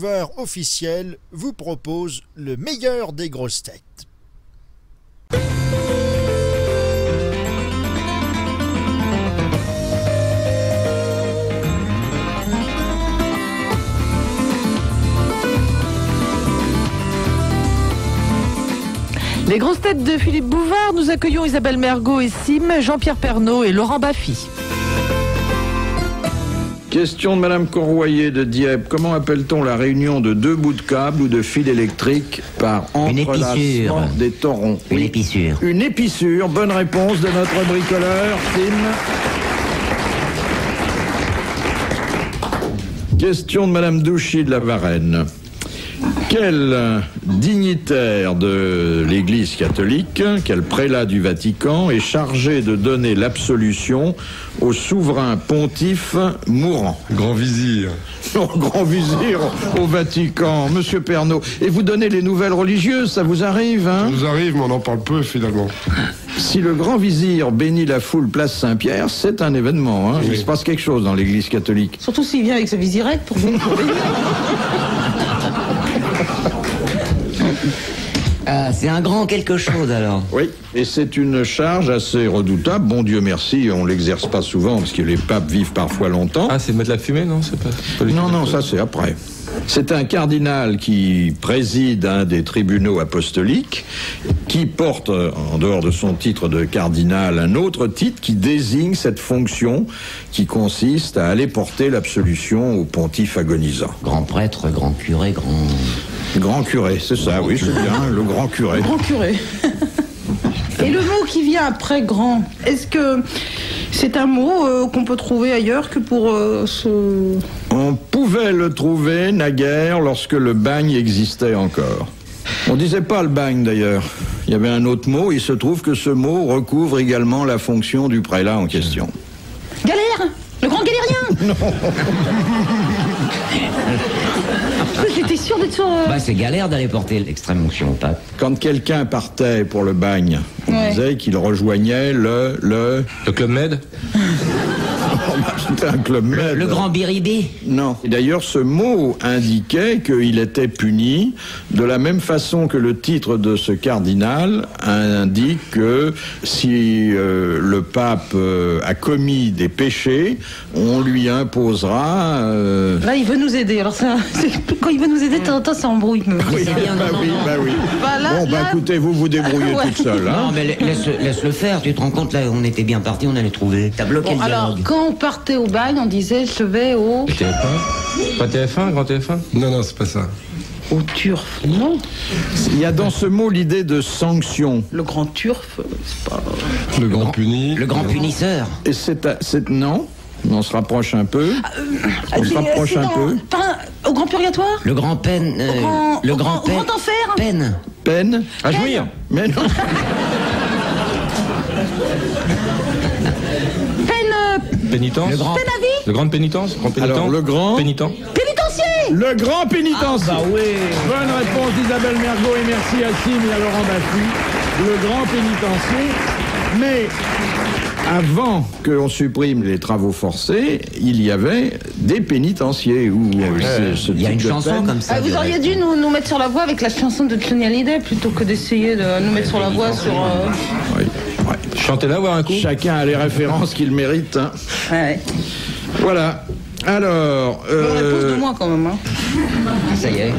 Bouvard officiel vous propose le meilleur des grosses têtes. Les grosses têtes de Philippe Bouvard, nous accueillons Isabelle Mergo et Sim, Jean-Pierre Pernaut et Laurent Baffy. Question de Madame Corroyer de Dieppe. Comment appelle-t-on la réunion de deux bouts de câble ou de fil électrique par entrelacement des torons? Une épissure. Une épissure. Bonne réponse de notre bricoleur, Sim. Question de Madame Douchy de la Varenne. Quel dignitaire de l'Église catholique, quel prélat du Vatican est chargé de donner l'absolution au souverain pontife mourant? Grand vizir. Non, grand vizir au Vatican, Monsieur Pernaut. Et vous donnez les nouvelles religieuses, ça vous arrive, hein? Ça nous arrive, mais on en parle peu, finalement. Si le grand vizir bénit la foule place Saint-Pierre, c'est un événement, hein? Oui. Il se passe quelque chose dans l'Église catholique. Surtout s'il vient avec sa vizirette pour bénir. Ah, c'est un grand quelque chose alors. Oui, et c'est une charge assez redoutable. Bon Dieu merci, on l'exerce pas souvent parce que les papes vivent parfois longtemps. Ah, c'est mettre la fumée, non? C'est pas non, ça c'est après. C'est un cardinal qui préside un des tribunaux apostoliques, qui porte, en dehors de son titre de cardinal, un autre titre qui désigne cette fonction qui consiste à aller porter l'absolution au pontife agonisant. Grand prêtre, grand curé, Grand curé, c'est ça, oui, c'est bien, le grand curé. Grand curé. Et le mot qui vient après grand, est-ce que c'est un mot qu'on peut trouver ailleurs que pour ce... On pouvait le trouver naguère lorsque le bagne existait encore. On disait pas le bagne d'ailleurs. Il y avait un autre mot, il se trouve que ce mot recouvre également la fonction du prélat en question. Galère! Le grand galérien! Non. J'étais sûr d'être sur... Bah, c'est galère d'aller porter l'extrême onction au pape. Quand quelqu'un partait pour le bagne, on disait qu'il rejoignait le Club Med. C'était un Club Med. Le grand biribé. Non. Et d'ailleurs, ce mot indiquait qu'il était puni de la même façon que le titre de ce cardinal indique que si le pape a commis des péchés, on lui imposera... Là, il veut nous aider. Alors ça, quand il veut nous aider, de temps en temps, ça embrouille. Oui, oui. Écoutez, vous vous débrouillez toute seule. Hein. Non, mais laisse-le faire. Tu te rends compte, là, on était bien partis, on allait trouver. T'as bloqué le dialogue. Alors, quand on partait au bagne, on disait je vais au... TF1? Pas TF1, grand TF1? Non, c'est pas ça. Au turf, non. Il y a dans ce mot l'idée de sanction. Le grand turf, c'est pas... Le grand puni. Le grand punisseur. Et c'est non. On se rapproche un peu. On se rapproche un peu. Au grand purgatoire? Le grand peine. Le grand peine. Grand enfer? Peine. Peine. À jouir. Mais non. Pénitence. Peine à vie? Le grand pénitence. Alors, le grand... Pénitent. Pénitencier! Le grand pénitencier. Ah bah oui. Bonne réponse d'Isabelle Mergo et merci à Sim et à Laurent Baffy. Le grand pénitencier. Mais avant qu'on supprime les travaux forcés, il y avait des pénitenciers où il y a une chanson comme ça. Vous auriez dû nous mettre sur la voie avec la chanson de Johnny Hallyday plutôt que d'essayer de nous mettre sur la voie sur... Oui. Chantez-la, voir un coup. Chacun a les références qu'il mérite. Hein. Ouais. Voilà. Alors... On réponse de moi quand même. Hein. Ça y est.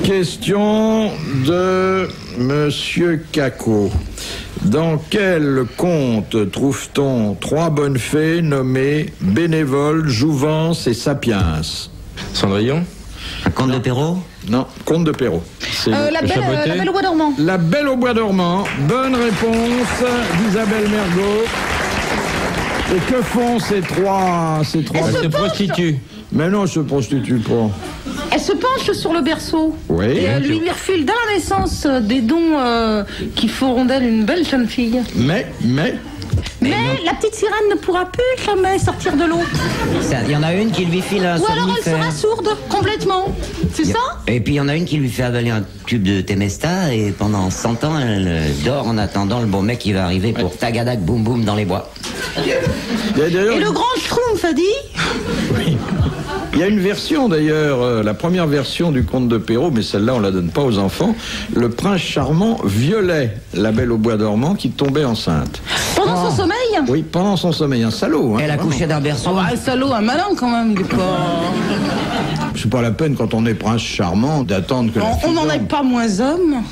Question de Monsieur Caco. Dans quel conte trouve-t-on trois bonnes fées nommées Bénévole, Jouvence et Sapiens? Cendrillon. Un conte de Perrault? Non, conte de Perrault. La belle au bois dormant. La Belle au bois dormant. Bonne réponse d'Isabelle Mergo. Et que font ces trois Elle se prostitue. Mais non, elle se prostitue pas. Elle se penche sur le berceau. Oui. Et elle lui refile dès la naissance des dons qui feront d'elle une belle jeune fille. Mais la petite sirène ne pourra plus jamais sortir de l'eau. Il y en a une qui lui file un Ou alors elle somnifère. sera sourde, complètement. C'est ça? Et puis il y en a une qui lui fait avaler un tube de Temesta et pendant 100 ans, elle dort en attendant le bon mec qui va arriver pour tagadak boum boum dans les bois. Et le grand schtroumpf a dit? Oui. Il y a une version d'ailleurs, la première version du conte de Perrault, mais celle-là on la donne pas aux enfants. Le prince charmant violait la Belle au bois dormant qui tombait enceinte. Pendant son sommeil? Oui, pendant son sommeil, un salaud. Hein, Elle a vraiment. couché d'un berceau. Oh, bah, un salaud, un malin quand même, il est pas... C'est pas la peine quand on est prince charmant d'attendre que. On n'en est pas moins homme.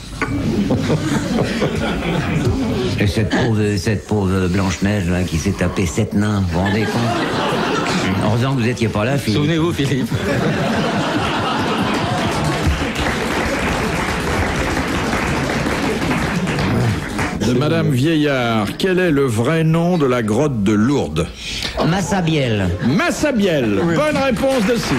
Et cette pauvre Blanche-Neige là, qui s'est tapé 7 nains, vous vous rendez compte? Heureusement que vous étiez pas là, Philippe. Souvenez-vous, Philippe. De Madame Vieillard, quel est le vrai nom de la grotte de Lourdes? Massabielle. Massabielle. Oui. Bonne réponse de Sim.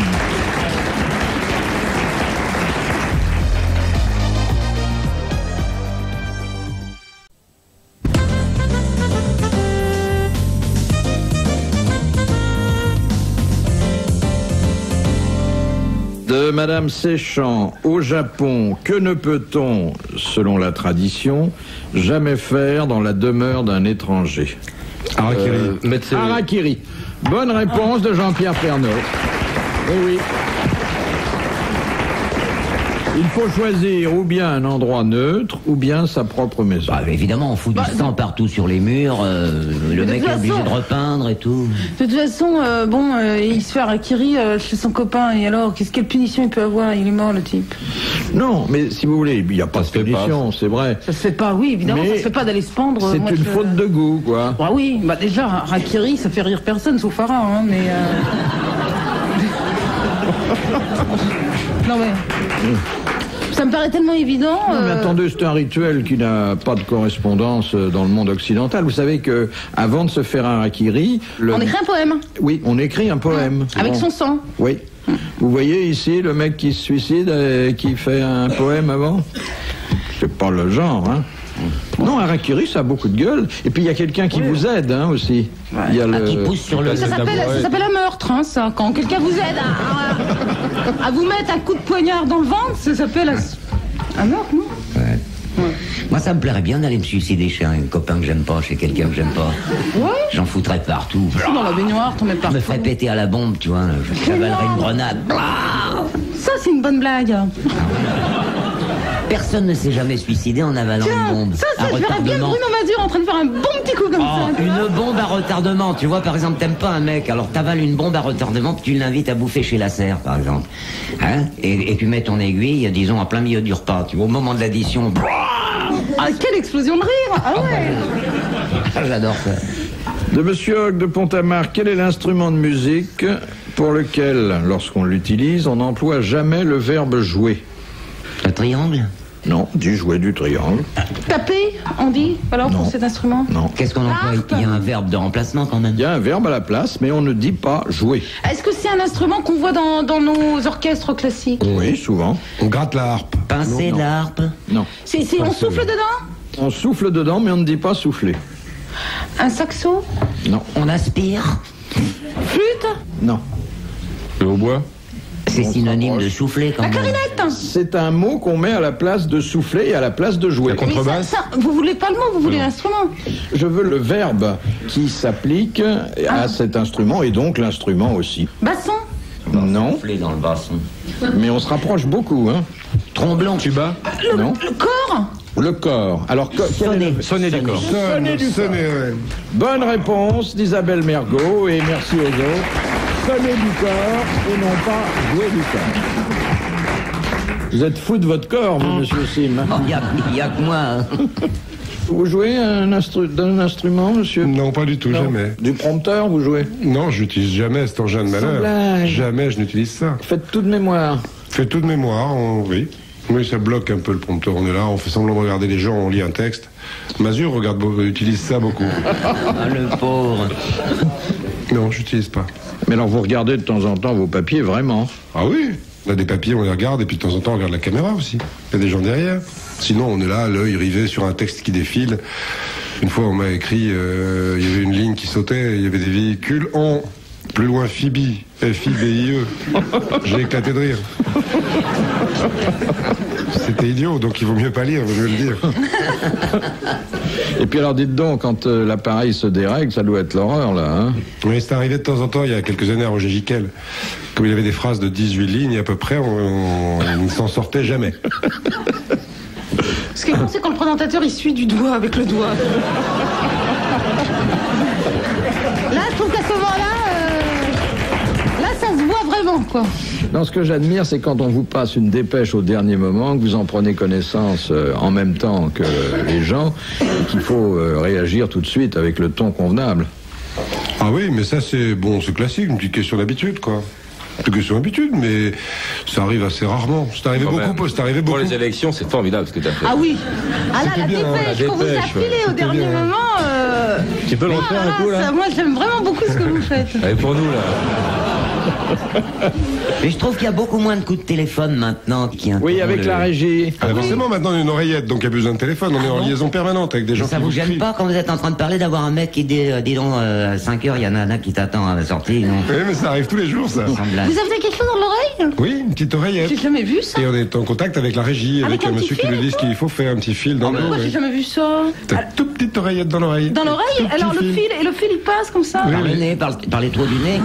De Madame Séchant, au Japon, que ne peut-on, selon la tradition, jamais faire dans la demeure d'un étranger? Harakiri. Harakiri. Bonne réponse de Jean-Pierre Pernaut. Oui, oui. Il faut choisir ou bien un endroit neutre ou bien sa propre maison. Bah, évidemment, on fout du sang partout sur les murs, le mec est obligé de repeindre et tout. De toute façon, il se fait harakiri chez son copain, et alors, quelle punition il peut avoir? Il est mort, le type. Non, mais si vous voulez, il n'y a pas de punition, c'est vrai. Ça se fait pas, oui, évidemment, Mais ça se fait pas d'aller se pendre. C'est une faute de goût, quoi. Bah oui, bah déjà, harakiri, ça fait rire personne, sauf Farah, hein, mais... Non mais... Ça me paraît tellement évident. Non, mais attendez, c'est un rituel qui n'a pas de correspondance dans le monde occidental. Vous savez que avant de se faire un harakiri... On écrit un poème. Oui, on écrit un poème. Avec son sang. Oui. Vous voyez ici le mec qui se suicide et qui fait un poème avant? C'est pas le genre, hein. Non, harakiri, ça a beaucoup de gueule. Et puis il y a quelqu'un qui vous aide, hein, aussi. Ouais. Il y a Qui pousse sur le... Ça s'appelle un meurtre, hein, ça. Quand quelqu'un vous aide à vous mettre un coup de poignard dans le ventre, ça s'appelle un meurtre, non? Ouais. Moi, ça me plairait bien d'aller me suicider chez un copain que j'aime pas, chez quelqu'un que j'aime pas. Ouais. J'en foutrais partout. Dans la baignoire, t'en mets Je partout. me ferais péter à la bombe, tu vois. Je cavalerais une grenade. Ça, c'est une bonne blague. Personne ne s'est jamais suicidé en avalant une bombe. Ça, à je verrais bien retardement. Bruno Mazur en train de faire un bon petit coup comme ça. Une bombe à retardement. Tu vois, par exemple, t'aimes pas un mec, alors t'avales une bombe à retardement, puis tu l'invites à bouffer chez la serre, par exemple. Hein? Et tu mets ton aiguille, disons, en plein milieu du repas. Tu vois, au moment de l'addition. Ah, quelle explosion de rire! Ah ouais! J'adore ça. De Monsieur Hogg de Pont-à-Marc, quel est l'instrument de musique pour lequel, lorsqu'on l'utilise, on n'emploie jamais le verbe jouer? Le triangle? Non, du jouer du triangle. Taper, on dit, alors, Non. pour cet instrument? Non. Qu'est-ce qu'on emploie? Il y a un verbe de remplacement quand même. Il y a un verbe à la place, mais on ne dit pas jouer. Est-ce que c'est un instrument qu'on voit dans nos orchestres classiques? Oui, souvent. On gratte la harpe. Pincer Non. l'harpe. Non. On souffle dedans? On souffle dedans, mais on ne dit pas souffler. Un saxo? Non. On aspire. Flûte? Non. Le hautbois. C'est synonyme de souffler quand La même. clarinette? C'est un mot qu'on met à la place de souffler et à la place de jouer. La contrebasse. Vous voulez pas le mot, vous voulez l'instrument? Je veux le verbe qui s'applique à cet instrument et donc l'instrument aussi. Basson? Non, Souffler dans le basson. mais on se rapproche beaucoup, hein. Tromblon. Tuba. Non. Le corps? Le corps. Alors, Sonner. Sonner du corps. Sonner du corps. Bonne réponse d'Isabelle Mergot et merci aux autres. Sonner du corps et non pas jouer du corps. Vous êtes fou de votre corps, vous, monsieur Sim. Il y a que moi. Hein. Vous jouez d'un instrument, monsieur? Non, pas du tout, Non. jamais. Du prompteur, vous jouez? Non, j'utilise jamais cet engin de malheur. blague. Jamais je n'utilise ça. Faites tout de mémoire. Fait tout de mémoire, oui. Oui, ça bloque un peu le prompteur. On est là, on fait semblant de regarder les gens, on lit un texte. Mazur utilise ça beaucoup. Ah, le pauvre. Non, j'utilise pas. Mais alors, vous regardez de temps en temps vos papiers, vraiment? Ah oui, on a des papiers, on les regarde, et puis de temps en temps on regarde la caméra aussi. Il y a des gens derrière. Sinon, on est là, l'œil rivé sur un texte qui défile. Une fois, on m'a écrit, il y avait une ligne qui sautait, il y avait des véhicules en... Plus loin, Phoebe, F-I-B-I-E. J'ai éclaté de rire. C'était idiot, donc il vaut mieux pas lire, il vaut mieux le dire. Et puis alors dites donc, quand l'appareil se dérègle, ça doit être l'horreur là, hein? Oui, c'est arrivé de temps en temps, il y a quelques années à Roger Giquel. Comme il avait des phrases de 18 lignes à peu près, on ne s'en sortait jamais. Ce qui est con, c'est quand le présentateur il suit du doigt avec le doigt. Là, je trouve qu'à ce moment-là, là, ça se voit vraiment, quoi. Non, ce que j'admire, c'est quand on vous passe une dépêche au dernier moment, que vous en prenez connaissance en même temps que les gens, et qu'il faut réagir tout de suite avec le ton convenable. Ah oui, mais ça c'est classique, une petite question d'habitude, quoi. Une question d'habitude, mais ça arrive assez rarement. C'est arrivé beaucoup. Pour les élections, c'est formidable ce que tu as fait. Ah oui. Ah là, la bien, dépêche qu'on vous a filée au dernier moment. Tu peux le refaire un coup, là? Moi, j'aime vraiment beaucoup ce que vous faites. Allez, pour nous, là. Mais je trouve qu'il y a beaucoup moins de coups de téléphone maintenant. Oui, avec la régie. Ah, forcément, maintenant on a une oreillette, donc il n'y a plus besoin de téléphone. On est en liaison permanente avec des gens Ça qui vous crient. gêne pas quand vous êtes en train de parler d'avoir un mec qui dit donc à 5h, il y en a un qui t'attend à la sortie, non? Oui, mais ça arrive tous les jours, ça. Semblable. Vous avez quelque chose dans l'oreille? Oui, une petite oreillette. J'ai jamais vu ça. Et on est en contact avec la régie, avec un un petit monsieur qui fil nous dit ce qu'il faut faire, un petit fil dans Pourquoi j'ai l'oreille. jamais vu ça? T'as une toute petite oreillette dans l'oreille. Dans l'oreille? Tout petit Alors le fil, et le fil il passe comme ça? Par le nez, par les trous du nez.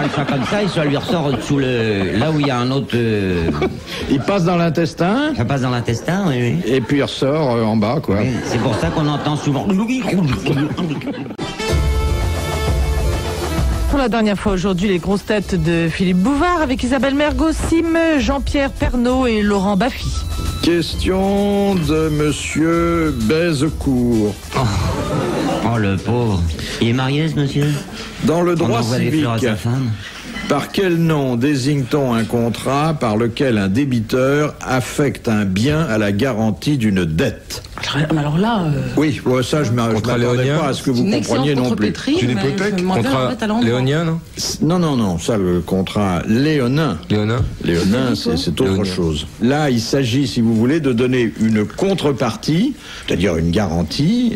Il fait comme ça et ça lui ressort sous là où il y a un autre. Il passe dans l'intestin, Ça passe dans l'intestin, oui. et puis il ressort en bas, quoi. Oui, c'est pour ça qu'on entend souvent. Pour la dernière fois aujourd'hui, les grosses têtes de Philippe Bouvard avec Isabelle Mergo, Sim, Jean-Pierre Pernaut et Laurent Baffy. Question de monsieur Baisecourt. Oh le pauvre. Il est marié ce monsieur? Dans le On droit envoie des civique, fleurs à sa femme. par quel nom désigne-t-on un contrat par lequel un débiteur affecte un bien à la garantie d'une dette? Alors là, Oui, ouais, ça je ne m'attendais léonien. pas à ce que vous une compreniez excellente non plus. contrepétrie, Une mais hypothèque, je me demandais, en Contrat fait, à l'endroit. léonien, non? Non, ça le contrat léonin. Léonin? Léonin, c'est autre Léonien. chose. Là, il s'agit, si vous voulez, de donner une contrepartie, c'est-à-dire une garantie,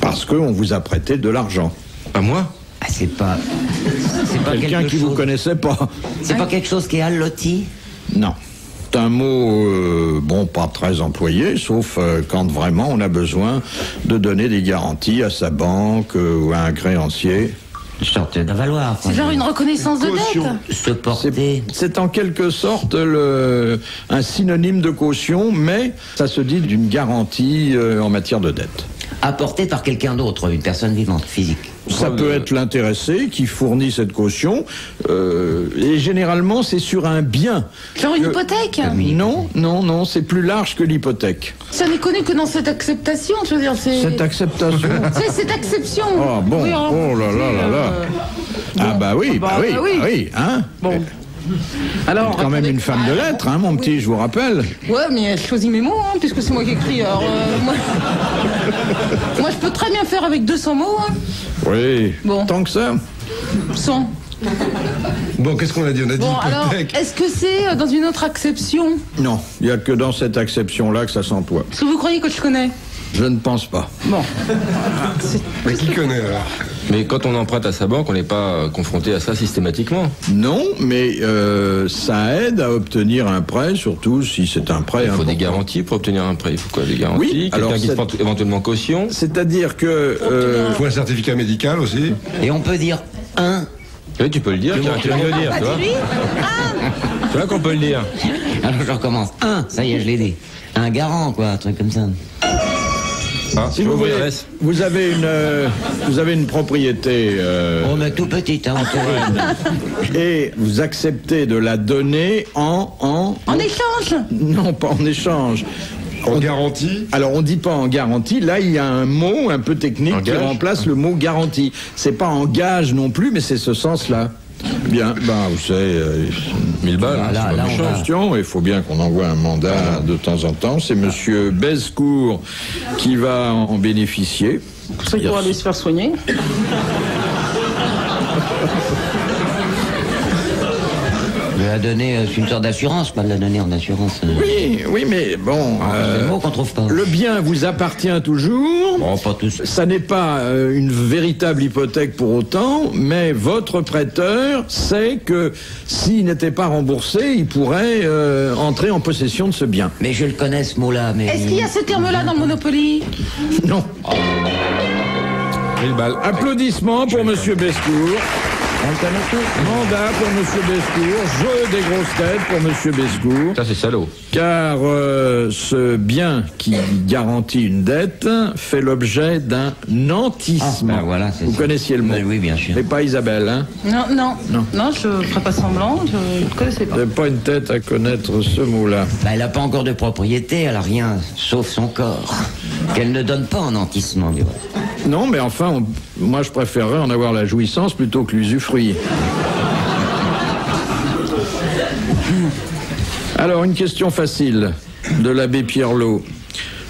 parce qu'on vous a prêté de l'argent. À moi? Ah, c'est pas Quelqu'un quelque qui vous chose. connaissait pas. C'est pas quelque chose qui est alloti? Non. C'est un mot, pas très employé, sauf quand vraiment on a besoin de donner des garanties à sa banque ou à un créancier. Une sorte d'avaloir. C'est genre une reconnaissance de dette. Se porter. C'est en quelque sorte un synonyme de caution, mais ça se dit d'une garantie en matière de dette. Apporté par quelqu'un d'autre, une personne vivante, physique. Ça peut être l'intéressé qui fournit cette caution, et généralement c'est sur un bien. Genre une hypothèque. Non, c'est plus large que l'hypothèque. Ça n'est connu que dans cette acceptation, je veux dire, c'est... Cette acceptation. C'est cette acception. Oh bon, Oui, alors, oh là là là là. Ah bah oui, hein. Bon. Alors, quand même attendez. une femme de lettres, hein, mon petit, je vous rappelle. Ouais, mais je choisis mes mots, hein, puisque c'est moi qui écris. Alors, moi, je peux très bien faire avec 200 mots, hein. Oui. Bon. Tant que ça. 100. Bon, qu'est-ce qu'on a dit? On a dit Bon, alors, hypothèque. est-ce que c'est dans une autre acception? Non, il n'y a que dans cette acception-là que ça s'emploie. Est-ce que vous croyez que je connais? Je ne pense pas. Bon. Mais qui connaît alors? Mais quand on emprunte à sa banque, on n'est pas confronté à ça systématiquement. Non, mais ça aide à obtenir un prêt, surtout si c'est un prêt Il faut important. des garanties pour obtenir un prêt. Il faut quoi? Des garanties? Oui, alors Quelqu'un qui se c'est- porte éventuellement caution? C'est-à-dire que... Il faut un certificat médical aussi. Et on peut dire un. Oui, tu peux le dire, tu viens de le dire, tu vois. Tu vois qu'on peut le dire. Alors je recommence. Un, ça y est, je l'ai dit. Un garant, quoi, un truc comme ça. Ah, Si vous voulez, vous avez une propriété Oh, mais tout petite, hein, on te et vous acceptez de la donner en échange. non, pas en échange. En garantie. Alors on dit pas en garantie, là il y a un mot un peu technique En qui gage remplace le mot garantie. C'est pas en gage non plus, mais c'est ce sens-là. Bien, vous savez, 1000 balles. hein, Là, c'est pas on méchant. va. question, il faut bien qu'on envoie un mandat de temps en temps. C'est monsieur Baisecourt qui va en bénéficier. Pour ça qu'il pourra aller se faire soigner. la donner, c'est une sorte d'assurance, pas de la donner en assurance. Oui, mais bon... C'est le mot qu'on trouve pas. Le bien vous appartient toujours. Bon, pas tous. Ça n'est pas une véritable hypothèque pour autant, mais votre prêteur sait que s'il n'était pas remboursé, il pourrait entrer en possession de ce bien. Mais je le connais, ce mot-là, mais... Est-ce qu'il y a ce terme-là dans le Monopoly? Non. 1000 balles. Applaudissements pour Monsieur Bescourt. Mandat pour Monsieur Bescourt. Jeu des grosses têtes pour Monsieur Bescourt. Ça, c'est salaud. Car ce bien qui garantit une dette fait l'objet d'un nantissement. Ah, ben voilà, c'est Vous ça. connaissiez le mot? Oui, bien sûr. Mais pas Isabelle, hein? Non, je ne ferai pas semblant, je ne connaissais pas. Vous n'avez pas une tête à connaître ce mot-là. Bah, elle n'a pas encore de propriété, elle a rien, sauf son corps. Qu'elle ne donne pas en nantissement, du reste. Non, mais enfin, moi je préférerais en avoir la jouissance plutôt que l'usufruit. Alors, une question facile de l'abbé Pierlot.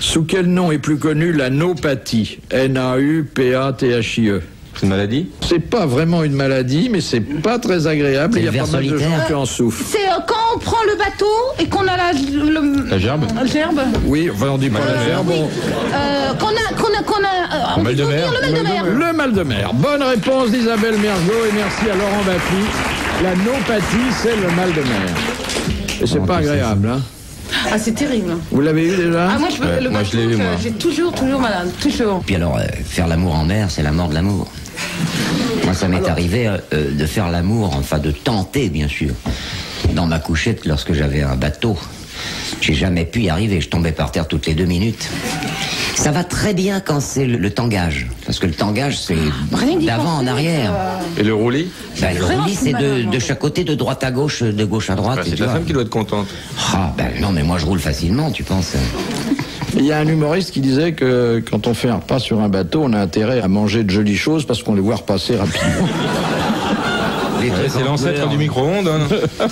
Sous quel nom est plus connue la naupathie? N-A-U-P-A-T-H-I-E. C'est une maladie? C'est pas vraiment une maladie, mais c'est pas très agréable. C'est Il y a le pas ver mal de solitaire. gens qui en souffrent. C'est quand on prend le bateau et qu'on a La gerbe? gerbe. Oui, enfin on dit pas la gerbe. Oui. On mal de peut mer. dire le mal de mer. Le mal de mer. Bonne réponse d'Isabelle Mergot et merci à Laurent Baffy. La naupathie, c'est le mal de mer. Et c'est pas agréable, hein? Ah, c'est terrible. Vous l'avez eu déjà? Ah, moi, le moi, bateau, je l'ai eu, moi. j'ai toujours malade, toujours. Puis alors, faire l'amour en mer, c'est la mort de l'amour. Moi, ça m'est arrivé de faire l'amour, enfin de tenter, bien sûr, dans ma couchette lorsque j'avais un bateau. J'ai jamais pu y arriver, je tombais par terre toutes les 2 minutes. Ça va très bien quand c'est le tangage, parce que le tangage, c'est Rien d'y d'avant en penser, arrière. Et le roulis? Ben, le Vraiment, roulis, c'est c'est malin, de chaque côté, de droite à gauche, de gauche à droite. Bah, et c'est tu la vois. femme qui doit être contente. Ah, ben non, mais moi je roule facilement, tu penses. Il y a un humoriste qui disait que quand on fait un repas sur un bateau, on a intérêt à manger de jolies choses parce qu'on les voit repasser rapidement. Les trucs C'est en l'ancêtre couleur. du micro-ondes, hein.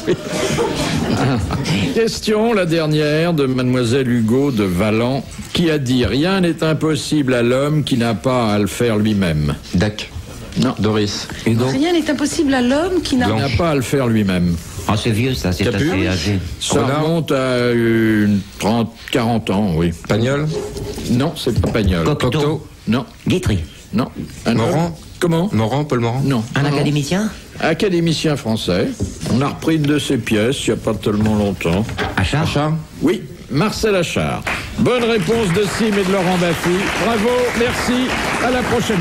Question, la dernière, de Mademoiselle Hugo de Valent, qui a dit « Rien n'est impossible à l'homme qui n'a pas à le faire lui-même. Dac. Non. Doris. Hugo. Rien n'est impossible à l'homme qui n'a... Il n'a pas à le faire lui-même. Ah, c'est vieux ça, c'est Capu. assez âgé. Ça Renard. remonte à une 30, 40 ans, oui. Pagnol. Non, c'est pas Pagnol. Cocteau. Non, Guitry. non. Un Morand. homme. Comment? Morand, Paul Morand. Non. Un Non. académicien? Académicien français. On a repris une de ses pièces il n'y a pas tellement longtemps. Achard. Achard. Oui, Marcel Achard. Bonne réponse de Sim et de Laurent Baffy. Bravo, merci, à la prochaine.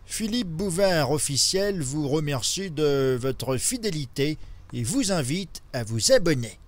Philippe Bouvard officiel vous remercie de votre fidélité et vous invite à vous abonner.